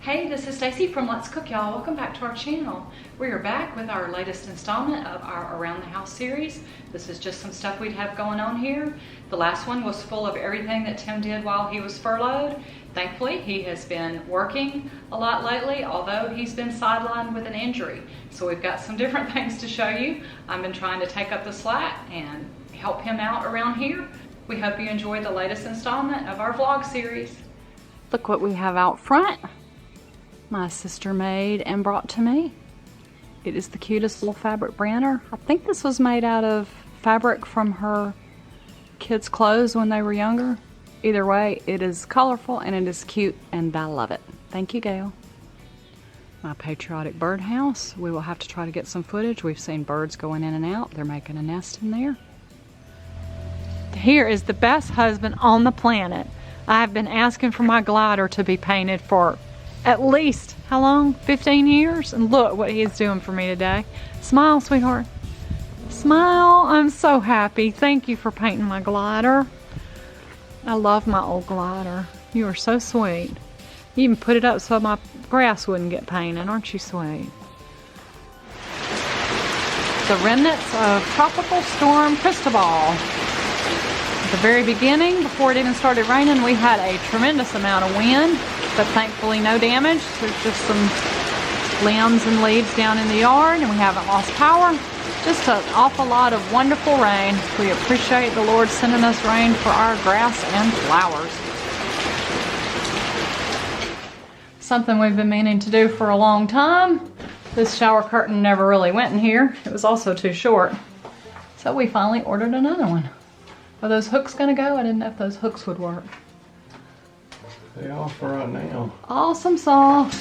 Hey, this is Stacy from Let's Cook, y'all. Welcome back to our channel. We are back with our latest installment of our Around the House series. This is just some stuff we'd have going on here. The last one was full of everything that Tim did while he was furloughed. Thankfully, he has been working a lot lately, although he's been sidelined with an injury. So we've got some different things to show you. I've been trying to take up the slack and help him out around here. We hope you enjoyed the latest installment of our vlog series. Look what we have out front. My sister made and brought to me. It is the cutest little fabric banner. I think this was made out of fabric from her kids' clothes when they were younger. Either way, it is colorful and it is cute and I love it. Thank you, Gail. My patriotic birdhouse. We will have to try to get some footage. We've seen birds going in and out. They're making a nest in there. Here is the best husband on the planet. I've been asking for my glider to be painted for at least, how long? 15 years? And look what he is doing for me today. Smile, sweetheart. Smile. I'm so happy. Thank you for painting my glider. I love my old glider. You are so sweet. You even put it up so my grass wouldn't get painted. Aren't you sweet? The remnants of Tropical Storm Cristobal. At the very beginning, before it even started raining, we had a tremendous amount of wind. But thankfully no damage. There's just some limbs and leaves down in the yard and we haven't lost power. Just an awful lot of wonderful rain. We appreciate the Lord sending us rain for our grass and flowers. Something we've been meaning to do for a long time. This shower curtain never really went in here. It was also too short. So we finally ordered another one. Are those hooks gonna go? I didn't know if those hooks would work. They are for right now. Awesome sauce.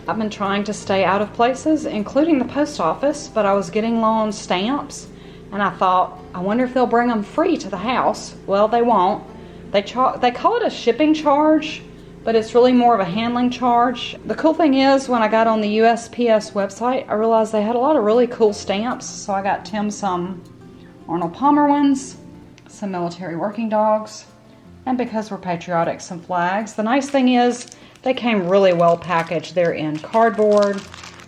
I've been trying to stay out of places, including the post office, but I was getting low on stamps, and I thought, I wonder if they'll bring them free to the house. Well, they won't. They call it a shipping charge, but it's really more of a handling charge. The cool thing is, when I got on the USPS website, I realized they had a lot of really cool stamps. So I got Tim some Arnold Palmer ones, some military working dogs, and because we're patriotic, some flags. The nice thing is, they came really well packaged. They're in cardboard,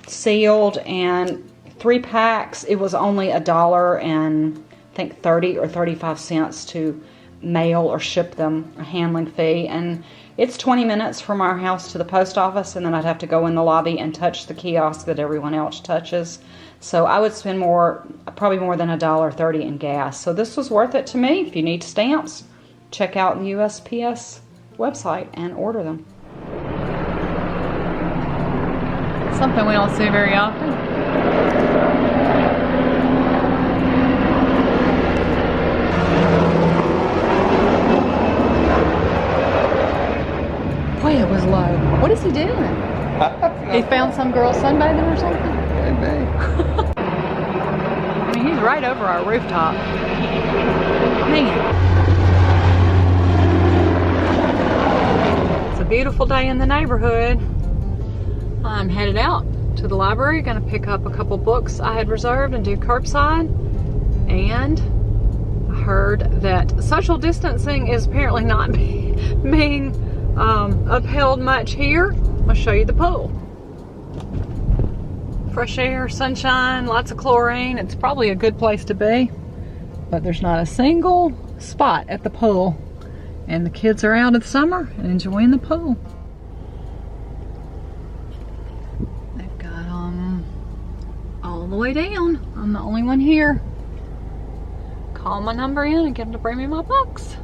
sealed, and 3 packs. It was only $1 and I think 30 or 35 cents to mail or ship them, a handling fee. And it's 20 minutes from our house to the post office, and then I'd have to go in the lobby and touch the kiosk that everyone else touches. So I would spend probably more than $1.30 in gas. So this was worth it to me. If you need stamps, check out the USPS website and order them. Something we don't see very often. Boy, it was low. What is he doing? He found some girl sunbathing or something? Maybe. I mean, he's right over our rooftop. Man. It's a beautiful day in the neighborhood. I'm headed out to the library, gonna pick up a couple books I had reserved and do curbside. And I heard that social distancing is apparently not being upheld much here. I'll show you the pool. Fresh air, sunshine, lots of chlorine. It's probably a good place to be, but there's not a single spot at the pool. And the kids are out of the summer and enjoying the pool. They've got all the way down. I'm the only one here. Call my number in and get them to bring me my books.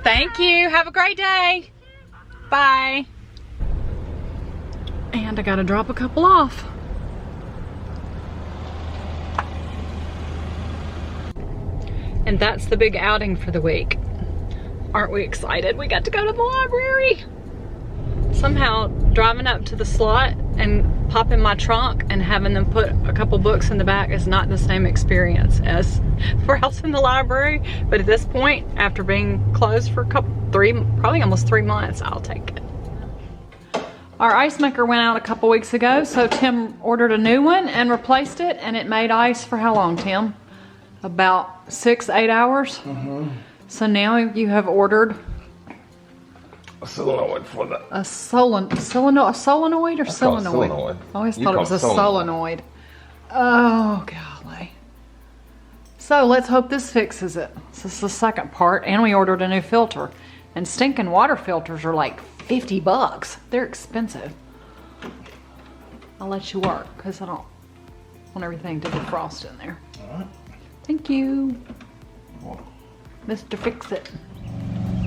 Thank you. Have a great day. Bye. And I gotta drop a couple off. And that's the big outing for the week. Aren't we excited? We got to go to the library. Somehow driving up to the slot and popping my trunk and having them put a couple books in the back is not the same experience as browsing the library. But at this point, after being closed for probably almost 3 months, I'll take it. Our ice maker went out a couple weeks ago, so Tim ordered a new one and replaced it, and it made ice for how long, Tim? About 6-8 hours? Mm-hmm. So now you have ordered A solenoid for the... a solenoid or solenoid? Solenoid. I always thought it was a solenoid. Oh, golly. So let's hope this fixes it. This is the second part, and we ordered a new filter. And stinking water filters are like $50. They're expensive. I'll let you work because I don't want everything to defrost in there. All right. Thank you, Mr. Fix-It.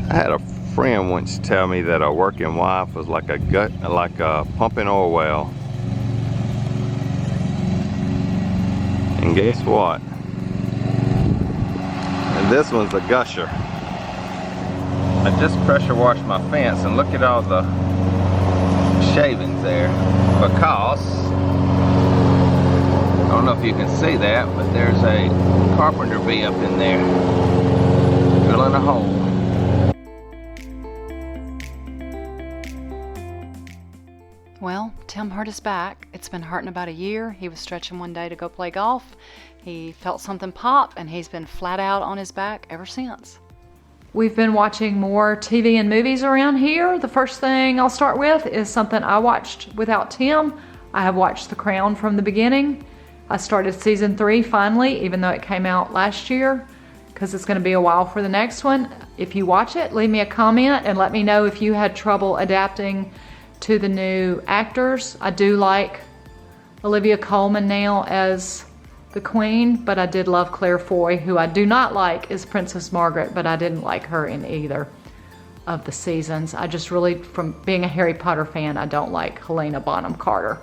I had a friend once tell me that a working wife was like a pumping oil well. And guess what? And this one's a gusher. I just pressure washed my fence and look at all the shavings there, because I don't know if you can see that, but there's a carpenter bee up in there drilling a hole. Well, Tim hurt his back. It's been hurting about a year. He was stretching one day to go play golf. He felt something pop, and he's been flat out on his back ever since. We've been watching more TV and movies around here. The first thing I'll start with is something I watched without Tim. I have watched The Crown from the beginning. I started season 3 finally, even though it came out last year, because it's going to be a while for the next one. If you watch it, leave me a comment and let me know if you had trouble adapting to the new actors. I do like Olivia Colman now as the Queen, but I did love Claire Foy. Who I do not like is Princess Margaret, but I didn't like her in either of the seasons. I just really, from being a Harry Potter fan, I don't like Helena Bonham Carter.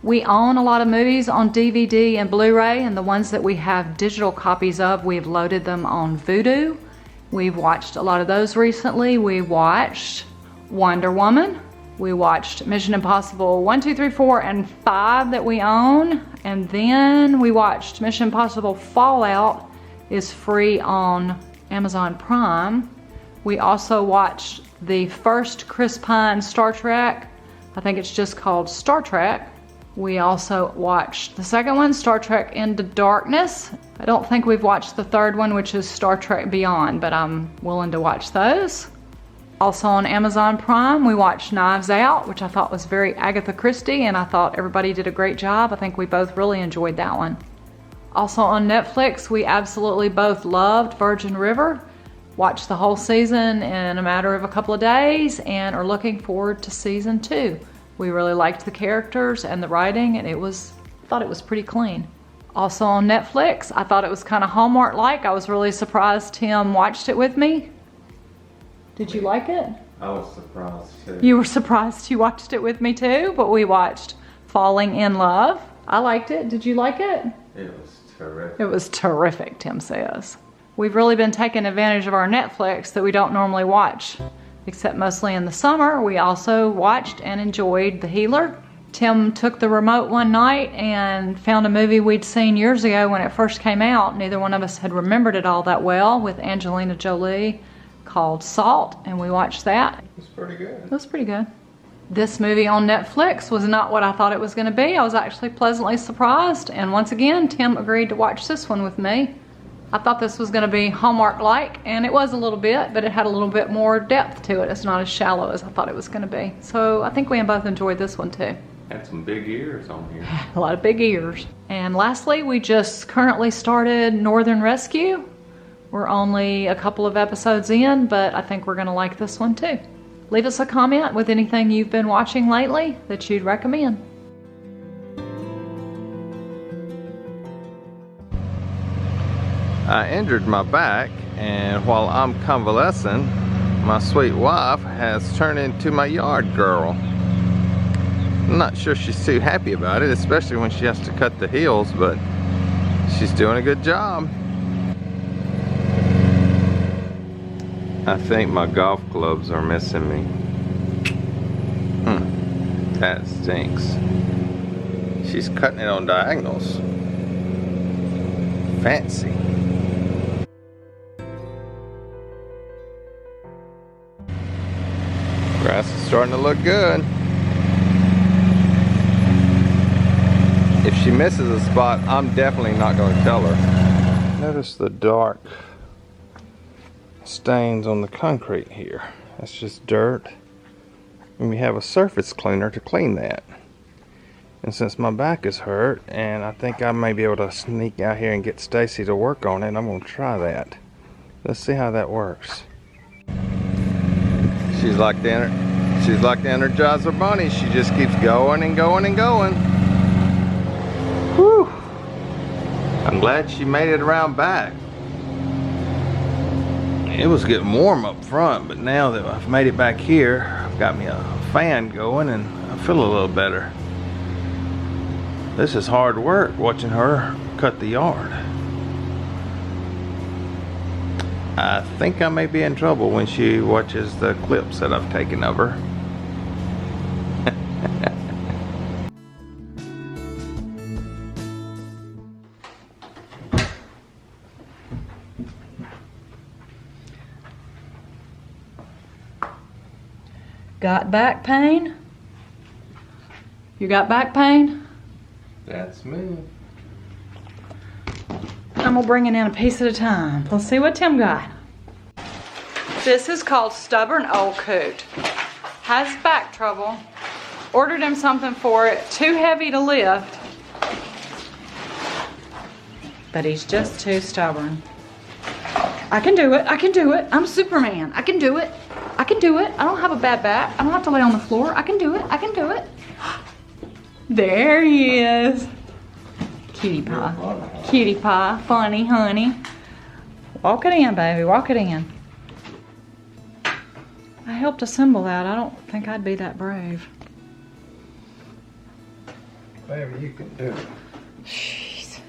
We own a lot of movies on DVD and Blu-ray, and the ones that we have digital copies of, we've loaded them on Vudu. We've watched a lot of those recently. We watched Wonder Woman. We watched Mission Impossible 1, 2, 3, 4, and 5 that we own. And then we watched Mission Impossible Fallout is free on Amazon Prime. We also watched the first Chris Pine Star Trek. I think it's just called Star Trek. We also watched the second one, Star Trek Into Darkness. I don't think we've watched the third one, which is Star Trek Beyond, but I'm willing to watch those. Also on Amazon Prime, we watched Knives Out, which I thought was very Agatha Christie, and I thought everybody did a great job. I think we both really enjoyed that one. Also on Netflix, we absolutely both loved Virgin River. Watched the whole season in a matter of a couple of days and are looking forward to season 2. We really liked the characters and the writing, and I thought it was pretty clean. Also on Netflix, I thought it was kind of Hallmark-like. I was really surprised Tim watched it with me. Did you like it? I was surprised too. You were surprised you watched it with me too, but we watched Falling in Love. I liked it. Did you like it? It was terrific. It was terrific, Tim says. We've really been taking advantage of our Netflix that we don't normally watch, except mostly in the summer. We also watched and enjoyed The Healer. Tim took the remote one night and found a movie we'd seen years ago when it first came out. Neither one of us had remembered it all that well, with Angelina Jolie, called Salt, and we watched that. It was pretty good. It was pretty good. This movie on Netflix was not what I thought it was going to be. I was actually pleasantly surprised, and once again, Tim agreed to watch this one with me. I thought this was going to be Hallmark-like, and it was a little bit, but it had a little bit more depth to it. It's not as shallow as I thought it was going to be. So I think we both enjoyed this one too. Had some big ears on here. A lot of big ears. And lastly, we just currently started Northern Rescue. We're only a couple of episodes in, but I think we're going to like this one too. Leave us a comment with anything you've been watching lately that you'd recommend. I injured my back, and while I'm convalescing, my sweet wife has turned into my yard girl. I'm not sure she's too happy about it, especially when she has to cut the hills, but she's doing a good job. I think my golf clubs are missing me. That stinks. She's cutting it on diagonals. Fancy. Grass is starting to look good. if she misses a spot, I'm definitely not going to tell her. Notice the dark stains on the concrete here. That's just dirt. And we have a surface cleaner to clean that. And since my back is hurt, and I think I may be able to sneak out here and get Stacy to work on it, I'm going to try that. Let's see how that works. She's like the Energizer Bunny. She just keeps going and going and going. Whew. I'm glad she made it around back. It was getting warm up front, but now that I've made it back here, I've got me a fan going and I feel a little better. This is hard work, watching her cut the yard. I think I may be in trouble when she watches the clips that I've taken of her. Got back pain? You got back pain? That's me. I'm gonna bring it in a piece at a time. Let's see what Tim got. This is called Stubborn Old Coot. Has back trouble. Ordered him something for it. Too heavy to lift. But he's just too stubborn. I can do it. I can do it. I'm Superman. I can do it. I can do it. I don't have a bad back. I don't have to lay on the floor. I can do it. I can do it. There he is. Cutie pie. Cutie pie. Funny, honey. Walk it in, baby. Walk it in. I helped assemble that. I don't think I'd be that brave. Baby, you can do it. Jeez.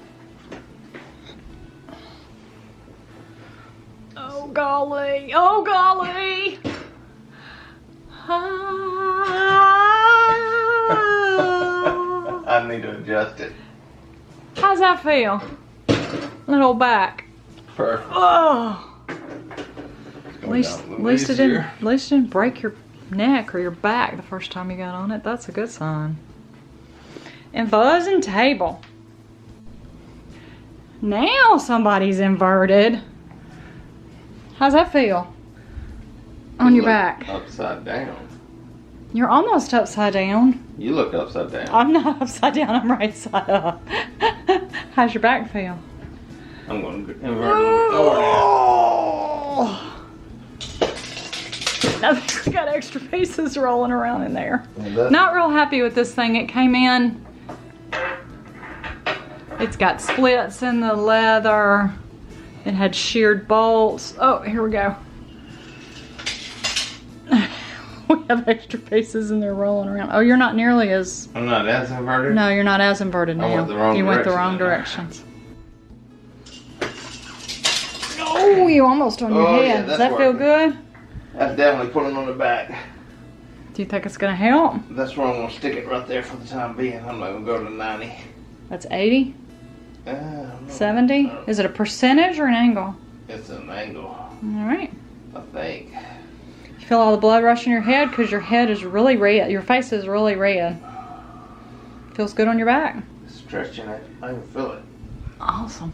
Oh, golly. Oh, golly. I need to adjust it. How's that feel? Little back. Perfect. Oh. At least it didn't break your neck or your back the first time you got on it. That's a good sign. Inversion table. Now somebody's inverted. How's that feel? On your back. Upside down. You're almost upside down. You look upside down. I'm not upside down, I'm right side up. How's your back feel? I'm going to invert on the floor now. Now we got extra pieces rolling around in there. Not real happy with this thing. It came in. It's got splits in the leather. It had sheared bolts. Oh, here we go. We have extra pieces and they're rolling around. Oh, you're not nearly as... I'm not as inverted? No, you're not as inverted now. You went the wrong directions. Oh, you almost on your head. Yeah, does that feel good? That's definitely pulling on the back. Do you think it's going to help? That's where I'm going to stick it right there for the time being. I'm not going to go to 90. That's 80? 70? Is it a percentage or an angle? It's an angle. All right. I think. You feel all the blood rush in your head because your head is really red. Your face is really red. Feels good on your back? Stretching it. I can feel it. Awesome.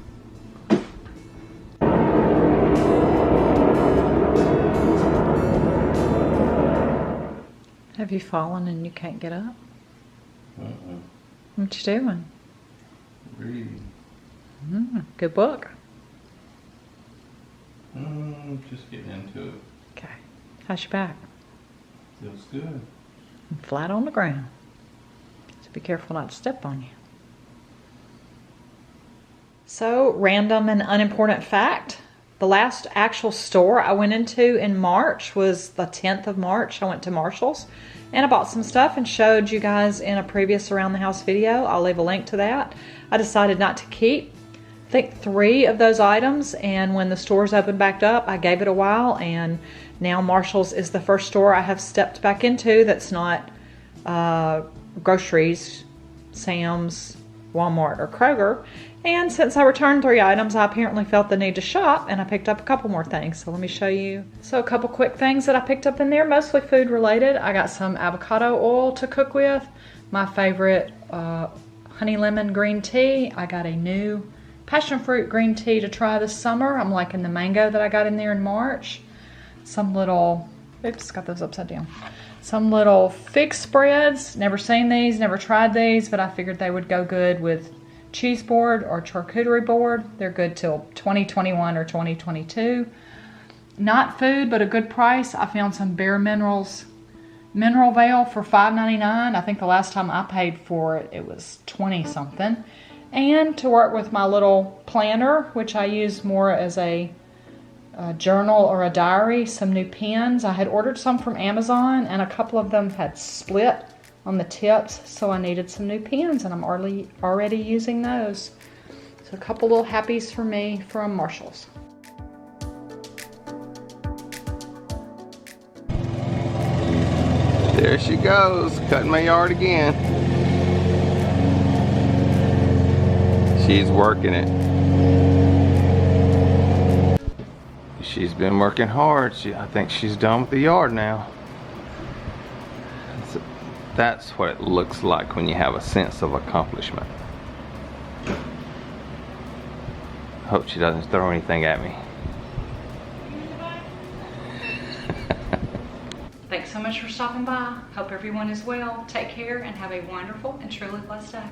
Have you fallen and you can't get up? What you doing? Reading. Good book. Just getting into it. Okay. How's your back? Feels good. Flat on the ground. So be careful not to step on you. So, random and unimportant fact. The last actual store I went into in March was the 10th of March. I went to Marshall's and I bought some stuff and showed you guys in a previous Around the House video. I'll leave a link to that. I decided not to keep, I think, 3 of those items, and when the stores opened back up, I gave it a while, and now Marshall's is the first store I have stepped back into that's not groceries, Sam's, Walmart, or Kroger. And since I returned 3 items, I apparently felt the need to shop, and I picked up a couple more things. So let me show you. So a couple quick things that I picked up in there, mostly food related. I got some avocado oil to cook with. My favorite honey lemon green tea. I got a new passion fruit green tea to try this summer. I'm liking the mango that I got in there in March. Some little, oops, got those upside down. Some little fig spreads. Never seen these, never tried these, but I figured they would go good with cheese board or charcuterie board. They're good till 2021 or 2022. Not food, but a good price. I found some Bare Minerals mineral veil for $5.99. I think the last time I paid for it, it was 20 something. And to work with my little planner, which I use more as a journal or a diary, some new pens. I had ordered some from Amazon and a couple of them had split on the tips, so I needed some new pens and I'm already using those. So a couple little happies for me from Marshall's. There she goes, cutting my yard again. She's working it. She's been working hard. I think she's done with the yard now. So that's what it looks like when you have a sense of accomplishment. Hope she doesn't throw anything at me. Thanks so much for stopping by. Hope everyone is well. Take care and have a wonderful and truly blessed day.